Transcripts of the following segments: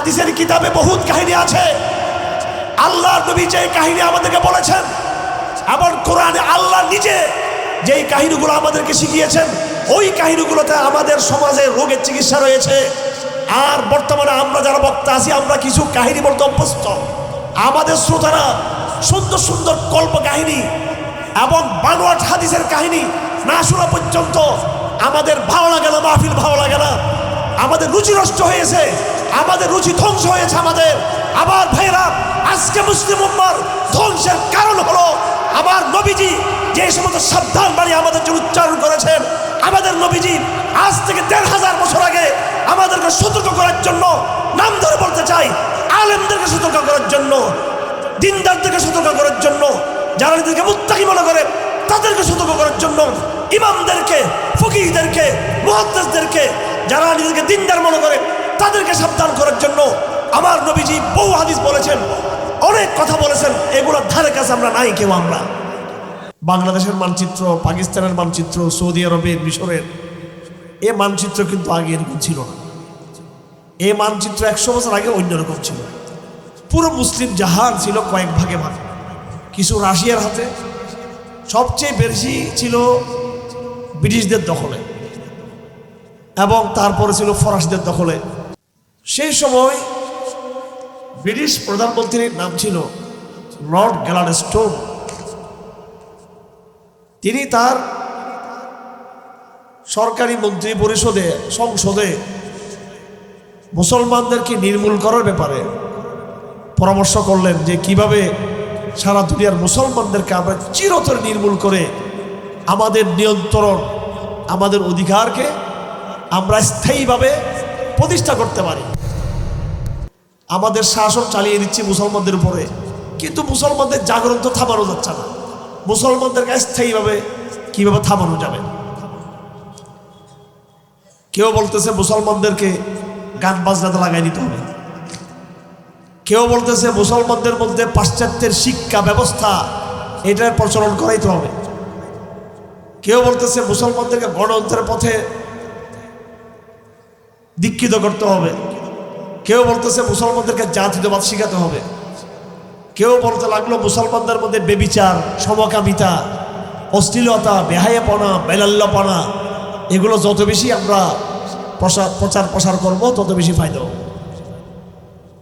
হাদিসের কিতাবে বহুত কাহিনী আছে। আল্লাহর নবী যে কাহিনী আমাদেরকে বলেছেন এবং কোরআনে আল্লাহ নিজে যেই কাহিনীগুলো আমাদেরকে শিখিয়েছেন, ওই কাহিনীগুলোতে আমাদের সমাজে রোগের চিকিৎসা রয়েছে। আর বর্তমানে আমরা যারা বক্তা আছি, আমরা কিছু কাহিনী বলতে অভ্যস্ত। আমাদের শ্রোতারা সুন্দর সুন্দর কল্প কাহিনী এবং বানোয়াট হাদিসের কাহিনী না শোনা পর্যন্ত আমাদের ভালো লাগে না, মাহফিল ভালো লাগে না, আমাদের রুচি নষ্ট হয়েছে, আমাদের রুচি ধ্বংস হয়েছে আমাদের। আবার ভাইরা, আজকে মুসলিম উম্মার ধ্বংসের কারণ হলো আমার নবীজি যে সমস্ত সাবধান বাণী আমাদের জন্য উচ্চারণ করেছেন। আমাদের নবীজি আজ থেকে ১৫০০ বছর আগে আমাদেরকে সতর্ক করার জন্য, নাম ধরে বলতে চাই, আলেমদেরকে সতর্ক করার জন্য, দিনদারদেরকে সতর্ক করার জন্য, যারা নিজেদেরকে মুত্তাকি মনে করে তাদেরকে সতর্ক করার জন্য, ইমামদেরকে, ফকিহদেরকে, মুহাদ্দিসদেরকে, যারা নিজেদেরকে দিনদার মনে করে তাদেরকে সাবধান করার জন্য আমার নবীজি বহু হাদিস বলেছেন, অনেক কথা বলেছেন। এগুলোর ধারে কাছে আমরা নাই কেউ। আমরা বাংলাদেশের মানচিত্র, পাকিস্তানের মানচিত্র, সৌদি আরবের, মিশরের এ মানচিত্র কিন্তু আগে এরকম ছিল না। এই মানচিত্র ১০০ বছর আগে অন্যরকম ছিল। পুরো মুসলিম জাহান ছিল কয়েক ভাগে ভাগে। কিছু রাশিয়ার হাতে, সবচেয়ে বেশি ছিল ব্রিটিশদের দখলে, এবং তারপরে ছিল ফরাসিদের দখলে। সেই সময় ব্রিটিশ প্রধানমন্ত্রীর নাম ছিল লর্ড গ্ল্যাডস্টোন। তিনি তার সরকারি মন্ত্রী পরিষদে, সংসদে মুসলমানদেরকে নির্মূল করার ব্যাপারে পরামর্শ করলেন যে কিভাবে সারা দুনিয়ার মুসলমানদেরকে আমরা চিরতরে নির্মূল করে আমাদের নিয়ন্ত্রণ, আমাদের অধিকারকে আমরা স্থায়ীভাবে প্রতিষ্ঠা করতে পারি। আমাদের শাসন চালিয়ে দিচ্ছি মুসলমানদের উপরে, কিন্তু মুসলমানদের জাগরণ তো থামানো যাচ্ছে না। মুসলমানদেরকে স্থায়ীভাবে কিভাবে থামানো যাবে? কেউ বলতেছে মুসলমানদেরকে গান বাজনাতে লাগাই দিতে হবে, কেউ বলতেছে মুসলমানদের মধ্যে পাশ্চাত্যের শিক্ষা ব্যবস্থা এটার প্রচলন করাইতে হবে, কেউ বলতেছে মুসলমানদেরকে গণতন্ত্রের পথে দীক্ষিত করতে হবে, কেউ বলতেছে মুসলমানদেরকে জাতীয়তাবাদ শিখাতে হবে, কেউ বলতে লাগলো মুসলমানদের মধ্যে বেবিচার, সমকামিতা, অশ্লীলতা, বেহায়াপনা, বেলাল্লাপনা এগুলো যত বেশি আমরা প্রচার প্রসার করবো তত বেশি ফায়দা হবে।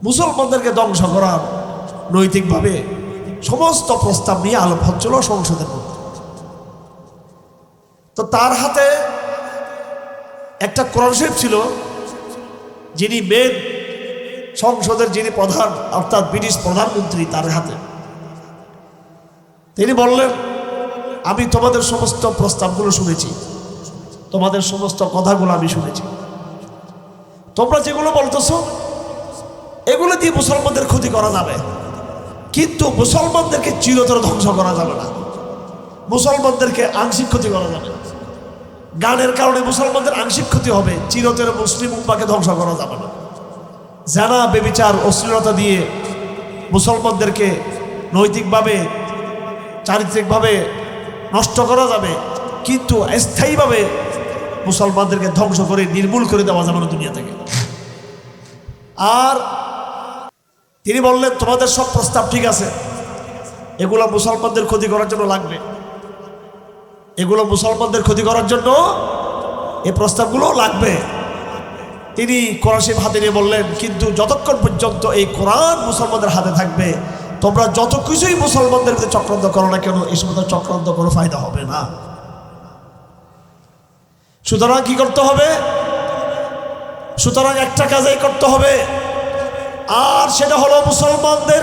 মুসলমানদেরকে ধ্বংস করার নৈতিকভাবে সমস্ত প্রস্তাব নিয়ে আলোপ হচ্ছিল সংসদের মধ্যে। তো তার হাতে একটা কোরআন শরীফ ছিল, যিনি মেন সংসদের যিনি প্রধান, অর্থাৎ ব্রিটিশ প্রধানমন্ত্রী, তার হাতে। তিনি বললেন, আমি তোমাদের সমস্ত প্রস্তাবগুলো শুনেছি, তোমাদের সমস্ত কথাগুলো আমি শুনেছি, তোমরা যেগুলো বলতেছো এগুলো দিয়ে মুসলমানদের ক্ষতি করা যাবে, কিন্তু মুসলমানদেরকে চিরতরে ধ্বংস করা যাবে না, মুসলমানদেরকে আংশিক ক্ষতি করা যাবে। গানের কারণে মুসলমানদের আংশিক ক্ষতি হবে, চিরতরে মুসলিম উম্মাকে ধ্বংস করা যাবে না। জানা, বেবিচার, অশ্লীলতা দিয়ে মুসলমানদেরকে নৈতিকভাবে, চারিত্রিকভাবে নষ্ট করা যাবে, কিন্তু স্থায়ীভাবে মুসলমানদেরকে ধ্বংস করে নির্মূল করে দেওয়া যাবে না দুনিয়া থেকে। আর তিনি বললেন, তোমাদের সব প্রস্তাব ঠিক আছে, এগুলো মুসলমানদের ক্ষতি করার জন্য লাগবে, এগুলো মুসলমানদের ক্ষতি করার জন্য এই প্রস্তাবগুলো লাগবে। তিনি কোরআন শরীফ হাতে নিয়ে বললেন, কিন্তু যতক্ষণ পর্যন্ত এই কোরআন মুসলমানদের হাতে থাকবে, তোমরা যত কিছুই মুসলমানদের মধ্যে চক্রান্ত করো না কেন, এই সমস্ত চক্রান্ত কোনো ফায়দা হবে না। সুতরাং কি করতে হবে? সুতরাং একটা কাজই করতে হবে, আর সেটা হলো মুসলমানদের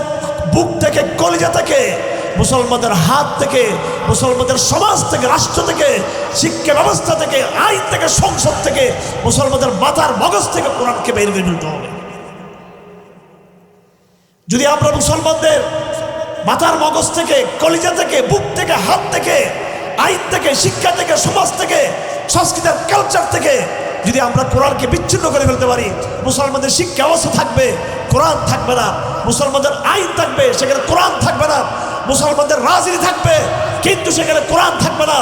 বুক থেকে, কলিজা থেকে, মুসলমানদের হাত থেকে, মুসলমানদের সমাজ থেকে, রাষ্ট্র থেকে, শিক্ষা ব্যবস্থা থেকে, আইন থেকে, সংসদ থেকে, মুসলমানদের মাথার মগজ থেকে কোরআনকে বের করে ফেলতে হবে। যদি আমরা মুসলমানদের মাথার মগজ থেকে, কলিজা থেকে, বুক থেকে, হাত থেকে, আইন থেকে, শিক্ষা থেকে, সমাজ থেকে, সংস্কৃতির কালচার থেকে যদি আমরা কোরআনকে বিচ্ছিন্ন করে ফেলতে পারি, মুসলমানদের শিক্ষা ব্যবস্থা থাকবে, কোরআন থাকবে না, মুসলমানদের আইন থাকবে, সেখানে কোরআন থাকবে না, মুসলমানদের রাজনীতি থাকবে কিন্তু সেখানে কোরআন থাকবে না,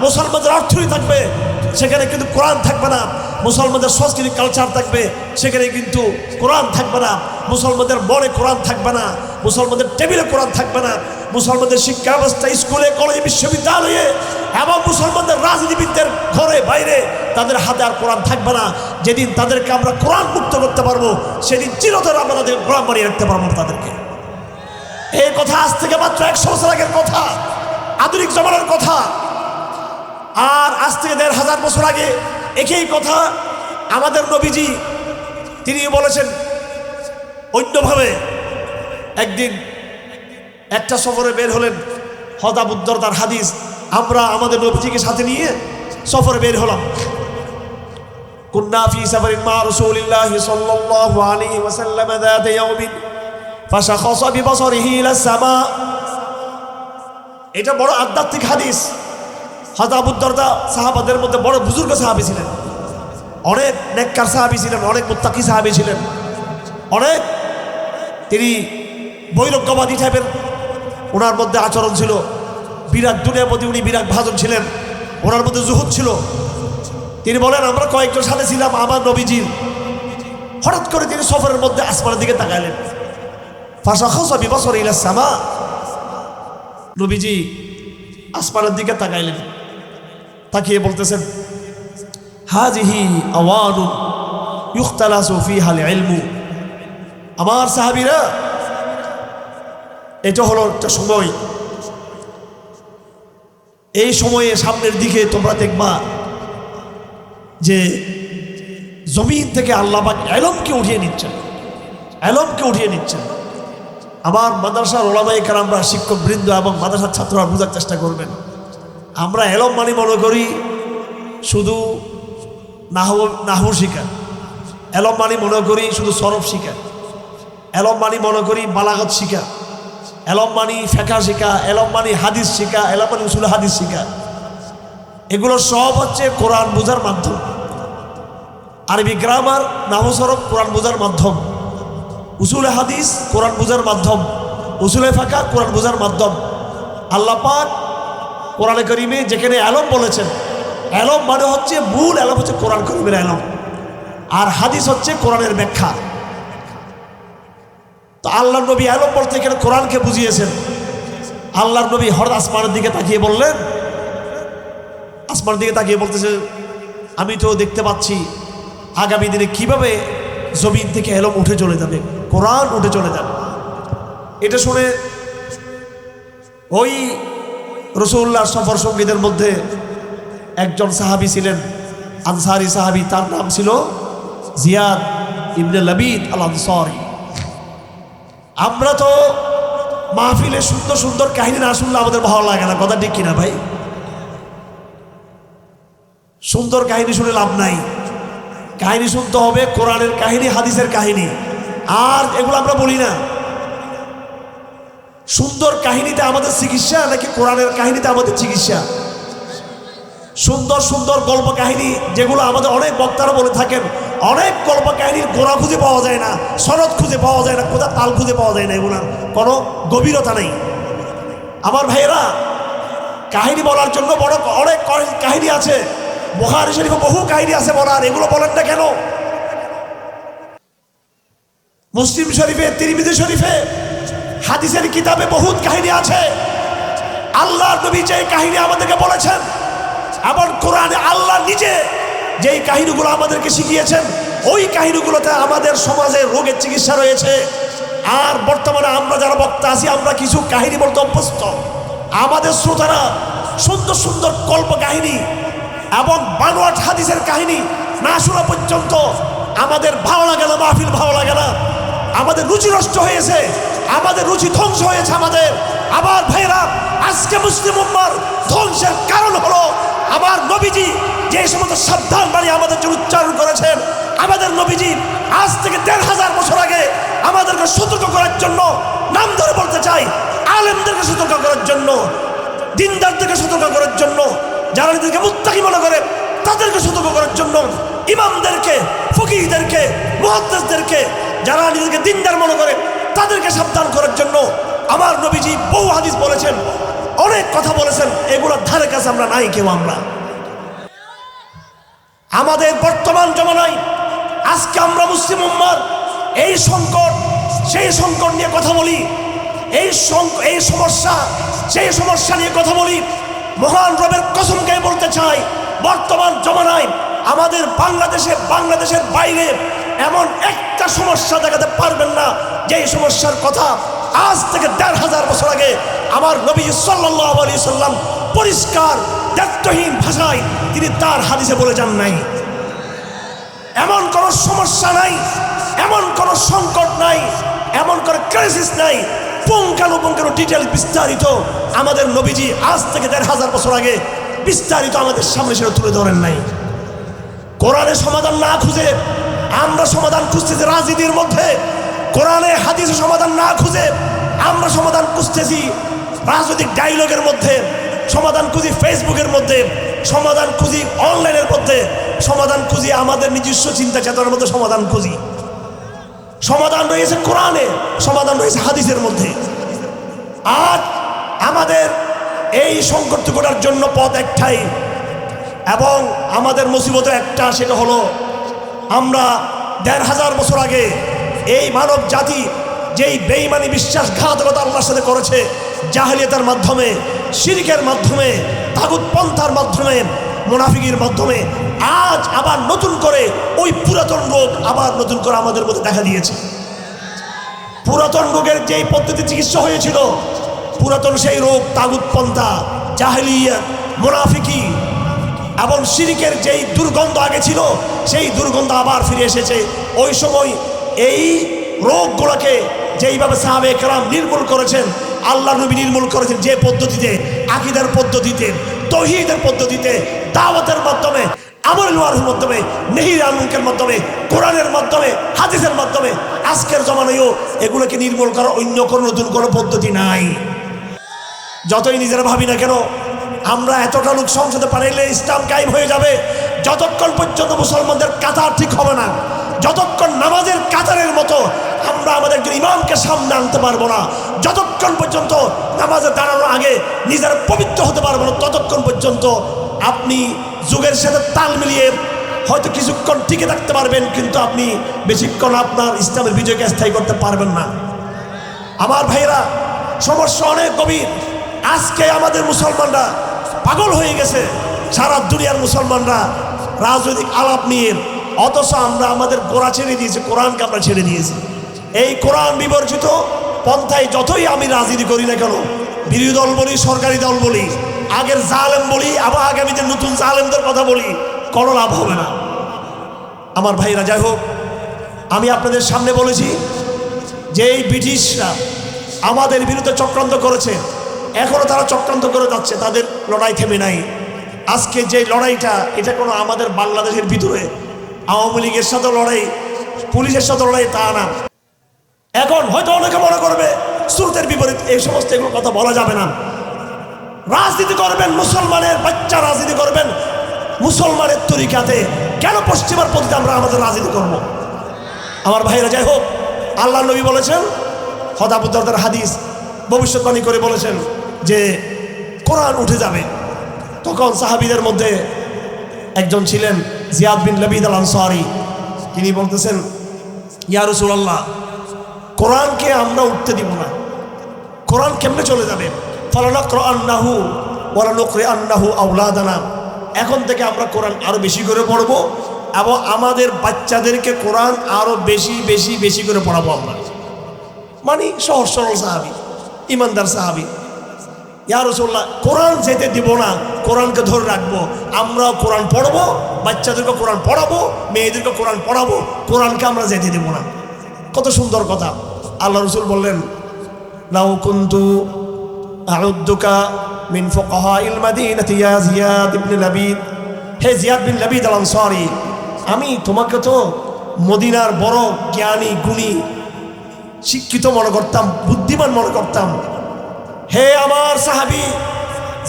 মুসলমানদের অর্থনীতি থাকবে সেখানে কিন্তু কোরআন থাকবে না। মুসলমানদের সংস্কৃতি কালচার থাকবে, সেখানে কিন্তু কোরআন থাকবে না। মুসলমানদের মনে কোরআন থাকবে না, মুসলমানদের টেবিলে কোরআন থাকবে না। মুসলমানদের শিক্ষা ব্যবস্থা স্কুলে, কলেজে, বিশ্ববিদ্যালয়ে এবং মুসলমানদের রাজনীতিবিদদের ঘরে বাইরে তাদের হাতে আর কোরআন থাকবে না। যেদিন তাদেরকে আমরা কোরআন মুক্ত করতে পারবো, সেদিন চিরতরে আমরা তাদের কোরআন বানিয়ে রাখতে পারবো তাদেরকে। এই কথা আজ থেকে মাত্র 100 বছর আগের কথা, আধুনিক জমানার কথা। আর আজ থেকে 1500 বছর আগে একই কথা আমাদের নবীজি তিনি বলেছেন অন্যভাবে। একদিন একটা সফরে বের হলেন, হযরত আবু দারদার হাদিস, আমরা আমাদের নবীজিকে সাথে নিয়ে সফরে বের হলাম। কুন্না ফি সাফারিন মা রাসূলিল্লাহি সাল্লাল্লাহু আলাইহি ওয়াসাল্লাম যাত ইয়াউমিন ফাশাখাসা বিবসরিহি ইলা সামা। এটা বড় আধ্যাত্মিক হাদিস। হযরত আবু দারদা সাহাবাদের মধ্যে বড় বুজুর্গ সাহাবী ছিলেন, অনেক নেককার সাহাবী ছিলেন, অনেক মুত্তাকি সাহাবী ছিলেন, অনেক তিনি বৈরাগ্যবাদী টাইপের ওনার মধ্যে আচরণ ছিল। বিরাট দুনিয়ার প্রতি উনি বিরাট ভাজন ছিলেন, ওনার মধ্যে জুহুদ ছিল। তিনি বলেন আমরা কয়েকজন সাথে ছিলাম আমার নবীজির। হঠাৎ করে তিনি সফরের মধ্যে আসমানের দিকে তাকাইলেন। ফাশাখাসা বিবসরিহি ইলা সামা, নবীজি আসমানের দিকে তাকাইলেন, তাকিয়ে বলতেছেন হাযিহি আওয়ানুন ইখতালাসু ফিহাল ইলমু। আমার সাহাবীরা, এটা হলো একটা সময়, এই সময়ে সামনের দিকে তোমরা দেখবা যে জমিন থেকে আল্লাহ পাক ইলমকে উঠিয়ে নিচ্ছেন, ইলমকে উঠিয়ে নিচ্ছেন। আমার মাদ্রাসার ওলামায়ে কেরামরা, শিক্ষকবৃন্দ এবং মাদ্রাসার ছাত্ররা বোঝার চেষ্টা করবেন। আমরা ইলম মানে মনে করি শুধু নাহু শিখা, ইলম মানে মনে করি শুধু সরফ শিখা, ইলম মানে মনে করি বালাগত শিখা, ইলম মানে ফিকহ শিখা, ইলম মানে হাদিস শিখা, ইলম মানে উসুল হাদিস শিখা। এগুলো সব হচ্ছে কোরআন বোঝার মাধ্যম। আরবি গ্রামার, নাহু সরফ কোরআন বোঝার মাধ্যম, উসুল হাদিস কোরআন বোঝার মাধ্যম, উসুল ফিকহ কোরআন বোঝার মাধ্যম। আল্লাহ পাক কোরআনে কারীমে যেখানে ইলম বলেছেন, ইলম মানে হচ্ছে মূল ইলম হচ্ছে কোরআন কারীমের ইলম, আর হাদিস হচ্ছে কোরআনের ব্যাখ্যা। তো আল্লাহর নবী ইলম বলতে এখানে কোরআনকে বুঝিয়েছেন। আল্লাহর নবী হঠাৎ আসমানের দিকে তাকিয়ে বললেন, আসমানের দিকে তাকিয়ে বলতেছে আমি তো দেখতে পাচ্ছি আগামী দিনে কিভাবে জমিন থেকে ইলম উঠে চলে যাবে, কোরআন উঠে চলে যাবে। এটা শুনে ওই রাসূলুল্লাহর সফর সঙ্গীদের মধ্যে একজন সাহাবী ছিলেন, আনসারী সাহাবী, তার নাম ছিল জিয়াদ ইবনে লাবিদ আল আনসারী। আমরা তো মাহফিলে সুন্দর সুন্দর কাহিনী না শুনলে আমাদের ভালো লাগে না, কথা ঠিক কিনা ভাই? সুন্দর কাহিনী শুনে লাভ নাই, কাহিনী শুনতে হবে কোরআনের কাহিনী, হাদিসের কাহিনী। আর এগুলো আমরা বলি না। সুন্দর কাহিনীতে আমাদের চিকিৎসা নাকি কোরআনের কাহিনীতে আমাদের চিকিৎসা? সুন্দর সুন্দর গল্প কাহিনী যেগুলো আমাদের অনেক বক্তারা বলে থাকেন, অনেক গল্প কাহিনীর গোড়া খুঁজে পাওয়া যায় না, সনদ খুঁজে পাওয়া যায় না, কোথাও তাল খুঁজে পাওয়া যায় না, এগুলোর কোনো গভীরতা নেই। আমার ভাইয়েরা, কাহিনী বলার জন্য বড় অনেক কাহিনী আছে, বুখারী শরীফে বহু কাহিনী আছে বলার, এগুলো বলেন না কেন? মুসলিম শরীফে, তিরমিজি শরীফে, হাদিসের কিতাবে বহুত কাহিনী আছে। আল্লাহর নবী যে কাহিনী আমাদেরকে বলেছেন এবং কোরআনে আল্লাহ নিজে যেই কাহিনীগুলো আমাদেরকে শিখিয়েছেন, ওই কাহিনীগুলোতে আমাদের সমাজে রোগের চিকিৎসা রয়েছে। আর বর্তমানে আমরা যারা বক্তা আছি, আমরা কিছু কাহিনী বলতে অভ্যস্ত। আমাদের শ্রোতারা সুন্দর সুন্দর কল্প কাহিনী এবং বানোয়াট হাদিসের কাহিনী না শোনা পর্যন্ত আমাদের ভালো লাগে না, মাহফিল ভালো লাগে না, আমাদের রুচি নষ্ট হয়েছে, আমাদের রুচি ধ্বংস হয়েছে আমাদের। আবার ভাইরা, আজকে মুসলিম উম্মার ধ্বংসের কারণ হলো আমার নবীজি যে সমস্ত সাবধান বাণী আমাদের জন্য উচ্চারণ করেছেন। আমাদের নবীজি আজ থেকে 1500 বছর আগে আমাদেরকে সতর্ক করার জন্য, নাম ধরে বলতে চাই, আলেমদেরকে সতর্ক করার জন্য, দিনদারদেরকে সতর্ক করার জন্য, যারা নিজেদেরকে মুত্তাকি মনে করে তাদেরকে সতর্ক করার জন্য, ইমামদেরকে, ফকিহদেরকে, মুহাদ্দিসদেরকে, যারা নিজেদেরকে দিনদার মনে করে তাদেরকে সাবধান করার জন্য আমার নবীজি বহু হাদিস বলেছেন, অনেক কথা বলেছেন। এগুলোর ধারে কাছে আমরা নাই কেউ। আমরা আমাদের বর্তমান জমানায় আজকে আমরা মুসলিম উম্মার এই সংকট সেই সংকট নিয়ে কথা বলি, এই সমস্যা সেই সমস্যা নিয়ে কথা বলি। মহান রবের কসমকে বলতে চাই, বর্তমান জমানায় আমাদের বাংলাদেশের বাইরে এমন একটা সমস্যা দেখাতে পারবেন না যেই সমস্যার কথা আজ থেকে ১৫০০ বছর আগে আমার নবী সাল্লাল্লাহু আলাইহি সাল্লাম পরিষ্কার দ্ব্যর্থহীন ভাষায় তিনি তার হাদিসে বলে যান নাই। এমন কোন সমস্যা নাই, এমন কোন সংকট নাই, এমন কোন ক্রাইসিস নাই, পুঙ্খানুপুঙ্খানু ডিটেল বিস্তারিত আমাদের নবীজি আজ থেকে ১৫০০ বছর আগে বিস্তারিত আমাদের সামনে সেটা তুলে ধরেন নাই। কোরআনে সমাধান না খুঁজে আমরা সমাধান খুঁজতেছি রাজনীতির মধ্যে, কোরআনে হাদিসে সমাধান না খুঁজে আমরা সমাধান খুঁজতেছি রাজনৈতিক ডায়লগের মধ্যে, সমাধান খুঁজি ফেসবুকের মধ্যে, সমাধান খুঁজি অনলাইনের মধ্যে, সমাধান খুঁজি আমাদের নিজস্ব চিন্তা চেতনার মধ্যে সমাধান খুঁজি। সমাধান রয়েছে কোরআনে, সমাধান রয়েছে হাদিসের মধ্যে। আজ আমাদের এই সংকট করার জন্য পথ একটাই এবং আমাদের মুসিবত একটা, সেটা হলো আমরা ১৫০০ বছর আগে এই মানব জাতি যেই বেঈমানি বিশ্বাসঘাতকতা আল্লাহর সাথে করেছে, জাহেলিয়াতের মাধ্যমে, শিরকের মাধ্যমে, তাগুত পন্থার মাধ্যমে, মুনাফিকির মাধ্যমে, আজ আবার নতুন করে ওই পুরাতন রোগ আবার নতুন করে আমাদের মধ্যে দেখা দিয়েছে। পুরাতন রোগের যেই পদ্ধতি চিকিৎসা হয়েছিল, পুরাতন সেই রোগ তাগুত পন্থা, জাহেলিয়াত, মুনাফিকি এবং শিরকের যেই দুর্গন্ধ আগে ছিল সেই দুর্গন্ধ আবার ফিরে এসেছে। ওই সময় এই রোগগুলোকে যেইভাবে সাহাবে কেরাম নির্মূল করেছেন, আল্লাহ নবী নির্মূল করেছেন যে পদ্ধতিতে, আকীদার পদ্ধতিতে, তাওহীদের পদ্ধতিতে, দাওয়াতের মাধ্যমে, আমরুল মারুফের মাধ্যমে, নাহির আনিল মুনকারের মাধ্যমে, কোরআনের মাধ্যমে, হাদিসের মাধ্যমে, আজকের জমানায়ও এগুলোকে নির্মূল করার অন্য কোনো নতুন কোনো পদ্ধতি নাই। যতই নিজেরা ভাবি না কেন আমরা এতটা লোক সংসদে পাঠাইলে ইসলাম কায়েম হয়ে যাবে, যতক্ষণ পর্যন্ত মুসলমানদের কাতার ঠিক হবে না, যতক্ষণ নামাজের কাতারের মতো আমরা আমাদের ইমামকে সামনে আনতে পারবো না, যতক্ষণ পর্যন্ত নামাজে দাঁড়ানোর আগে নিজেরা পবিত্র হতে পারবো না, ততক্ষণ পর্যন্ত আপনি যুগের সাথে তাল মিলিয়ে হয়তো কিছুক্ষণ টিকে থাকতে পারবেন, কিন্তু আপনি বেশিক্ষণ আপনার ইসলামের বিজয়কে স্থায়ী করতে পারবেন না। আমার ভাইরা, সমস্যা অনেক গভীর। আজকে আমাদের মুসলমানরা পাগল হয়ে গেছে, সারা দুনিয়ার মুসলমানরা রাজনৈতিক আলাপ নিয়ে, অথচ আমরা আমাদের গোড়া ছেড়ে দিয়েছি, কোরআনকে আমরা ছেড়ে দিয়েছি। এই কোরআন বিবর্জিত পন্থায় যতই আমি রাজনীতি করি না কেন, বিরোধী দল বলি, সরকারি দল বলি, আগের জালেম বলি, আবার আগামীতে নতুন জালেমদের কথা বলি, কোনো লাভ হবে না। আমার ভাইরা, যাই হোক, আমি আপনাদের সামনে বলেছি যে এই ব্রিটিশরা আমাদের বিরুদ্ধে চক্রান্ত করেছে, এখনও তারা চক্রান্ত করে যাচ্ছে, তাদের লড়াই থেমে নাই। আজকে যে লড়াইটা, এটা কোনো আমাদের বাংলাদেশের ভিতরে আওয়ামী লীগের সাথে লড়াই, পুলিশের সাথে লড়াই তা না। এখন হয়তো অনেকে মনে করবে সুরতের বিপরীত, এই সমস্ত এগুলো কথা বলা যাবে না। রাজনীতি করবেন মুসলমানের বাচ্চা, রাজনীতি করবেন মুসলমানের তরিকাতে, কেন পশ্চিমার পদ্ধতিতে আমরা আমাদের রাজনীতি করব? আমার ভাইরা, যাই হোক, আল্লাহ নবী বলেছেন, আবু দারদার হাদিস ভবিষ্যৎবাণী করে বলেছেন যে কোরআন উঠে যাবে। তখন সাহাবীদের মধ্যে একজন ছিলেন জিয়াদ বিন লাবিদ আল আনসারী, তিনি বলতেছেন, ইয়া রাসূলুল্লাহ, কোরআনকে আমরা উঠতে দিব না, কোরআন কেমনে চলে যাবে? ফালানাকরান্নাহু ওয়া লানুকরিআন্নাহু আওলাদানা, এখন থেকে আমরা কোরআন আরো বেশি করে পড়ব এবং আমাদের বাচ্চাদেরকে কোরআন আরো বেশি বেশি বেশি করে পড়াবো আমরা। মানে সহজ সরল সাহাবী, ইমানদার সাহাবী। ইয়া রাসূলুল্লাহ, কোরআন যেতে দিব না, কোরআনকে ধরে রাখবো, আমরাও কোরআন পড়বো, বাচ্চাদেরকে কোরআন পড়াবো, মেয়েদেরকে কোরআন পড়াবো, কোরআনকে আমরা যেতে দেব না। কত সুন্দর কথা। আল্লাহ রাসূল বললেন, লাউ কুনতু আউদ্দুকা মিন ফুকাহাইল মাদিনাতি ইয়া জিয়াদ ইবনে লাবিদ, হে জিয়াদ বিন লাবিদ আল আনসারী, আমি তোমাকে তো মদিনার বড় জ্ঞানী, গুণী, শিক্ষিত মনে করতাম, বুদ্ধিমান মনে করতাম। হে আমার সাহাবী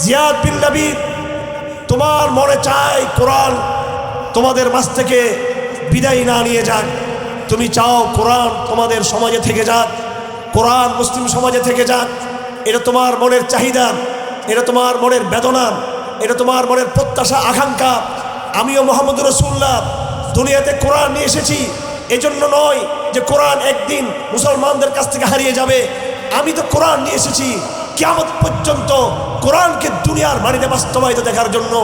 জিয়াদ বিন লাবিদ, তোমার মনে চাই কোরআন তোমাদের মাঝ থেকে বিদায় না নিয়ে যাক, তুমি চাও কোরআন তোমাদের সমাজে থেকে যাক, কোরআন মুসলিম সমাজে থেকে যাক, এটা তোমার মনের চাহিদা, এটা তোমার মনের বেদনা, এটা তোমার মনের প্রত্যাশা, আকাঙ্ক্ষা। আমিও মুহাম্মদুর রাসূলুল্লাহ দুনিয়াতে কোরআন নিয়ে এসেছি, এজন্য নয় যে কোরআন একদিন মুসলমানদের কাছ থেকে হারিয়ে যাবে। আমি তো কোরআন নিয়ে এসেছি কিয়ামত পর্যন্ত কোরআনকে দুনিয়ার মাটিতে বাস্তবায়িত দেখার জন্য।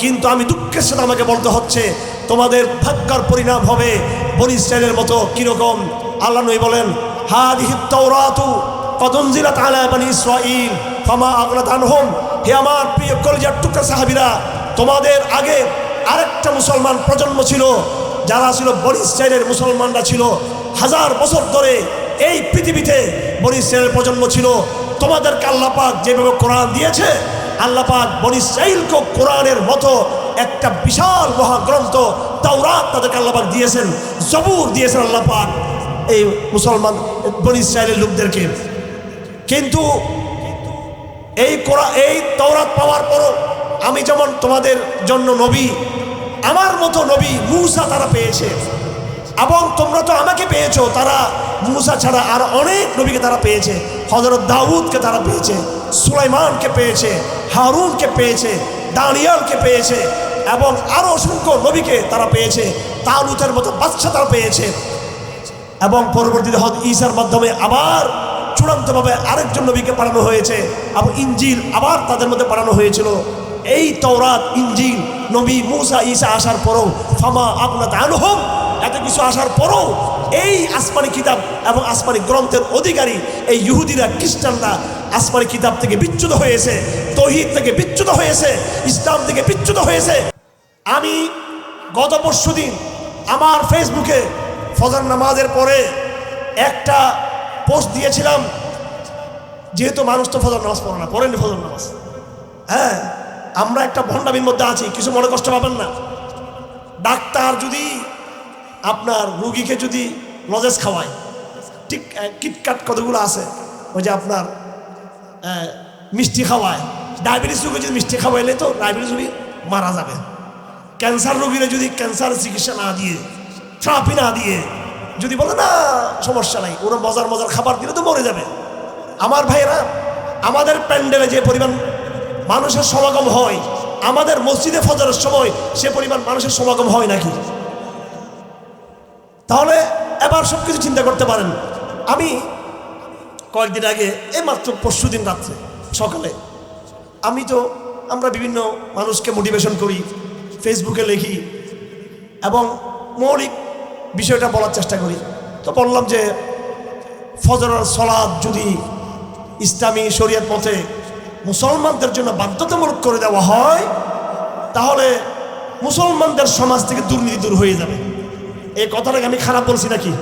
কিন্তু আমি দুঃখের সাথে আমাকে বলতে হচ্ছে, তোমাদের ভাগ্যের পরিণাম হবে বনী ইসরাঈলের মতো। কিরকম? আল্লাহ নবী বলেন, হাদিহিত তাওরাতু কদ উনজিলাত আলা বনী ইসরাঈল ফামা আগনাত আনহুম। হে আমার প্রিয় কলিজার টুকরা সাহাবীরা, তোমাদের আগে আরেকটা মুসলমান প্রজন্ম ছিল, যারা ছিল বনী ইসরাঈলের মুসলমানরা ছিল। 1000 বছর ধরে এই পৃথিবীতে বনী ইসরাঈলের প্রজন্ম ছিল। তোমাদেরকে আল্লাহ পাক যেভাবে কোরআন দিয়েছে, আল্লাহ পাক বনী ইসরাঈলকে কোরআনের মতো একটা বিশাল মহাগ্রন্থ তাওরাত তাদেরকে আল্লাহ পাক দিয়েছেন, জবুর দিয়েছেন আল্লাহ পাক এই মুসলমান বনী ইসরাঈলের লোকদেরকে। কিন্তু এই তাওরাত পাওয়ার পরও আমি যেমন তোমাদের জন্য নবী, আমার মতো নবী মূসা তারা পেয়েছে, এবং তোমরা তো আমাকে পেয়েছো। তারা মূসা ছাড়া আর অনেক নবীকে তারা পেয়েছে। হযরত দাউদকে তারা পেয়েছে, সুলাইমানকে পেয়েছে, হারুনকে পেয়েছে, দানিয়ালকে পেয়েছে, এবং আরও অসংখ্য নবীকে তারা পেয়েছে। তালুতের মতো বাদশা তারা পেয়েছে। এবং পরবর্তীতে হযরত ঈসার মাধ্যমে আবার চূড়ান্তভাবে আরেকজন নবীকে পাঠানো হয়েছে, এবং ইনজিল আবার তাদের মধ্যে পাঠানো হয়েছিল। এই তাওরাত, ইনজিল, নবী মূসা ঈসা আসার পরও ফামা আগনাত আনহুম, এত কিছু আসার পরও এই আসমানি কিতাব এবং আসমানি গ্রন্থের অধিকারী এই ইহুদিরা, খ্রিস্টানরা আসমানি কিতাব থেকে বিচ্যুত হয়েছে, তাওহীদ থেকে বিচ্যুত হয়েছে, ইসলাম থেকে বিচ্যুত হয়েছে। আমি গত পরশুদিন আমার ফেসবুকে ফজর নামাজের পরে একটা পোস্ট দিয়েছিলাম, যেহেতু মানুষ তো ফজর নামাজ পড়ে না, পড়েনি ফজর নামাজ। হ্যাঁ, আমরা একটা ভণ্ডামির মধ্যে আছি, কিছু মনে কষ্ট পাবেন না। ডাক্তার যদি আপনার রুগীকে যদি লজেস খাওয়ায়, ঠিক কিটকাট কতগুলো আছে, ওই যে আপনার মিষ্টি খাওয়ায়, ডায়াবেটিস রোগী যদি মিষ্টি খাওয়াইলে তো ডায়াবেটিস রোগী মারা যাবে। ক্যান্সার রোগীরা যদি ক্যান্সার চিকিৎসা না দিয়ে, থেরাপি না দিয়ে যদি বলে না সমস্যা নাই, ওরা মজার মজার খাবার দিলে তো মরে যাবে। আমার ভাইয়েরা, আমাদের প্যান্ডেলে যে পরিমাণ মানুষের সমাগম হয়, আমাদের মসজিদে ফজরের সময় সে পরিমাণ মানুষের সমাগম হয় নাকি? তাহলে এবার সব কিছু চিন্তা করতে পারেন। আমি কয়েকদিন আগে, এই মাত্র পরশুদিন রাত্রে সকালে, আমরা বিভিন্ন মানুষকে মোটিভেশন করি, ফেসবুকে লিখি এবং মৌলিক বিষয়টা বলার চেষ্টা করি। তো বললাম যে ফজরের সালাত যদি ইসলামী শরীয়ত মতে মুসলমানদের জন্য বাধ্যতামূলক করে দেওয়া হয়, তাহলে মুসলমানদের সমাজ থেকে দুর্নীতি দূর হয়ে যাবে। এই কথাটাকে আমি খারাপ বলছি নাকি?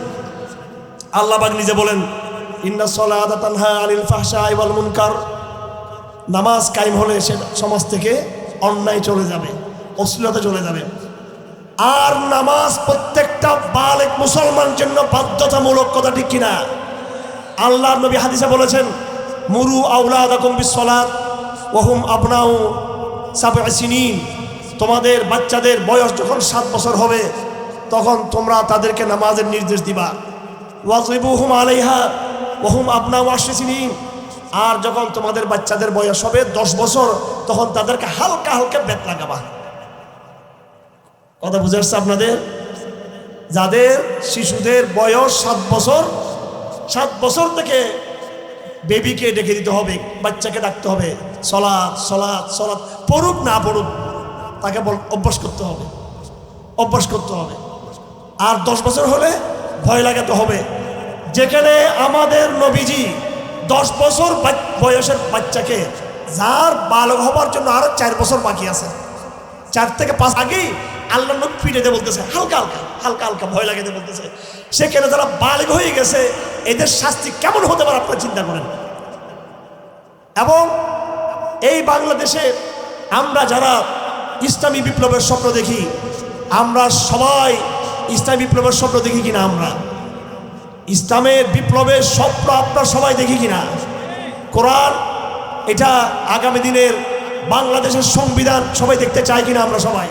আল্লাহ পাক নিজে বলেন, ইন্নাস সালাতা তানহা আনিল ফাহশাই ওয়াল মুনকার। নামাজ কায়েম হলে সে সমাজ থেকে অন্যায় চলে যাবে, অশ্লীলতা চলে যাবে। আর নামাজ প্রত্যেকটা বালেগ মুসলমানের জন্য বাধ্যতামূলক, কথা ঠিক কিনা? আল্লাহর নবী হাদিসে বলেছেন, মুরু আওলাদাকুম বিসসালাত ওয়া হুম আবনাউ সাবঈ সিনিন। তোমাদের বাচ্চাদের বয়স যখন 7 বছর হবে, তখন তোমরা তাদেরকে নামাজের নির্দেশ দিবা। ওয়াযরিবুহুম আলাইহা ওয়া হুম আবনাউ 10 সিনিন। আর যখন তোমাদের বাচ্চাদের বয়স হবে 10 বছর, তখন তাদেরকে হালকা হালকা বেত লাগাবা। কথা বুঝে আসছে আপনাদের? যাদের শিশুদের বয়স 7 বছর, 7 বছর থেকে বেবিকে ডেকে দিতে হবে, বাচ্চাকে ডাকতে হবে, সলাৎ সলাৎ সলাৎ, পড়ুক না পড়ুক তাকে অভ্যাস করতে হবে, অভ্যাস করতে হবে। আর 10 বছর হলে ভয় লাগাতে হবে। যেখানে আমাদের নবীজি 10 বছর বয়সের বাচ্চাকে, যার বালক হবার জন্য আরো 4 বছর বাকি আছে, 4 থেকে 5 আগেই আল্লাহ নবী পিটাইতে বলতেছে, হালকা হালকা হালকা হালকা ভয় লাগাতে বলতেছে। সেখানে যারা বালক হয়ে গেছে, এদের শাস্তি কেমন হতে পারে আপনারা চিন্তা করেন। এবং এই বাংলাদেশে আমরা যারা ইসলামী বিপ্লবের স্বপ্ন দেখি, আমরা সবাই ইসলামী বিপ্লবের স্বপ্ন দেখি কিনা? আমরা ইসলামের বিপ্লবের স্বপ্ন আপনারা সবাই দেখি কিনা? কোরআন এটা আগামী দিনের বাংলাদেশের সংবিধান সবাই দেখতে চাই কিনা আমরা সবাই?